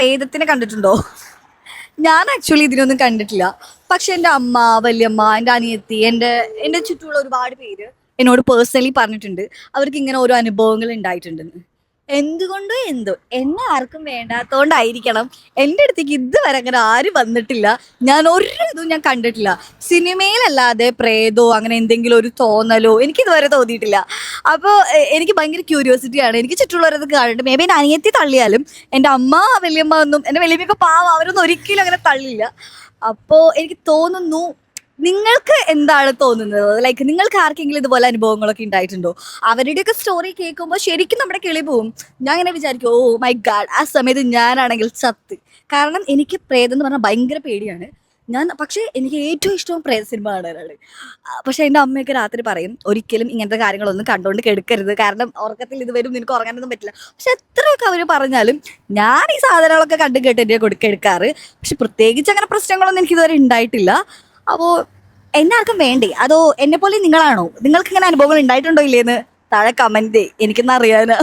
പ്രേതത്തിനെ കണ്ടിട്ടുണ്ടോ? ഞാൻ ആക്ച്വലി ഇതിനൊന്നും കണ്ടിട്ടില്ല. പക്ഷെ എൻ്റെ അമ്മ, വല്യമ്മ, എൻ്റെ അനിയത്തി, എൻ്റെ ചുറ്റുമുള്ള ഒരുപാട് പേര് എന്നോട് പേഴ്സണലി പറഞ്ഞിട്ടുണ്ട് അവർക്ക് ഇങ്ങനെ ഓരോ അനുഭവങ്ങൾ ഉണ്ടായിട്ടുണ്ടെന്ന്. എന്തുകൊണ്ടോ എന്തോ എന്നെ ആർക്കും വേണ്ടാത്തോണ്ടായിരിക്കണം എൻ്റെ അടുത്തേക്ക് ഇതുവരെ അങ്ങനെ ആരും വന്നിട്ടില്ല. ഞാൻ ഒരു ഇതും ഞാൻ കണ്ടിട്ടില്ല. സിനിമയിലല്ലാതെ പ്രേതോ അങ്ങനെ എന്തെങ്കിലും ഒരു തോന്നലോ എനിക്കിതുവരെ തോന്നിയിട്ടില്ല. അപ്പോൾ എനിക്ക് ഭയങ്കര ക്യൂരിയോസിറ്റിയാണ്. എനിക്ക് ചുറ്റുമുള്ളവരത് കാണുന്നുണ്ട്. മേ ബി എൻ്റെ അനിയത്തി തള്ളിയാലും എൻ്റെ അമ്മ, വല്യമ്മ ഒന്നും, എൻ്റെ വല്യമ്മയൊക്കെ പാവം, അവരൊന്നും ഒരിക്കലും അങ്ങനെ തള്ളില്ല. അപ്പോൾ എനിക്ക് തോന്നുന്നു, നിങ്ങൾക്ക് എന്താണ് തോന്നുന്നത്? ലൈക്ക് നിങ്ങൾക്ക് ആർക്കെങ്കിലും ഇതുപോലെ അനുഭവങ്ങളൊക്കെ ഉണ്ടായിട്ടുണ്ടോ? അവരുടെയൊക്കെ സ്റ്റോറി കേൾക്കുമ്പോൾ ശരിക്കും നമ്മുടെ കിളി പോവും. ഞാൻ ഇങ്ങനെ വിചാരിക്കും, ഓ മൈ ഗാഡ്, ആ സമയത്ത് ഞാനാണെങ്കിൽ ചത്ത്. കാരണം എനിക്ക് പ്രേതം എന്ന് പറഞ്ഞാൽ ഭയങ്കര പേടിയാണ്. പക്ഷേ എനിക്ക് ഏറ്റവും ഇഷ്ടം പ്രേത സിനിമ കാണാനാണ്. പക്ഷേ എൻ്റെ അമ്മയൊക്കെ രാത്രി പറയും ഒരിക്കലും ഇങ്ങനത്തെ കാര്യങ്ങളൊന്നും കണ്ടുകൊണ്ട് കെടുക്കരുത്, കാരണം ഉറക്കത്തിൽ ഇത് വരും, നിനക്ക് ഉറങ്ങാനൊന്നും പറ്റില്ല. പക്ഷെ എത്രയൊക്കെ അവർ പറഞ്ഞാലും ഞാൻ ഈ സാധനങ്ങളൊക്കെ കണ്ടു കേട്ട് എൻ്റെ എടുക്കാറ്. പക്ഷെ പ്രത്യേകിച്ച് അങ്ങനെ പ്രശ്നങ്ങളൊന്നും എനിക്കിതുവരെ ഉണ്ടായിട്ടില്ല. അപ്പോൾ എന്നെ ആർക്കും വേണ്ടേ? അതോ എന്നെ പോലെ നിങ്ങളാണോ? നിങ്ങൾക്ക് ഇങ്ങനെ അനുഭവങ്ങൾ ഉണ്ടായിട്ടുണ്ടോ ഇല്ലേന്ന് താഴെ കമന്റ് എനിക്കൊന്നും അറിയാനാ.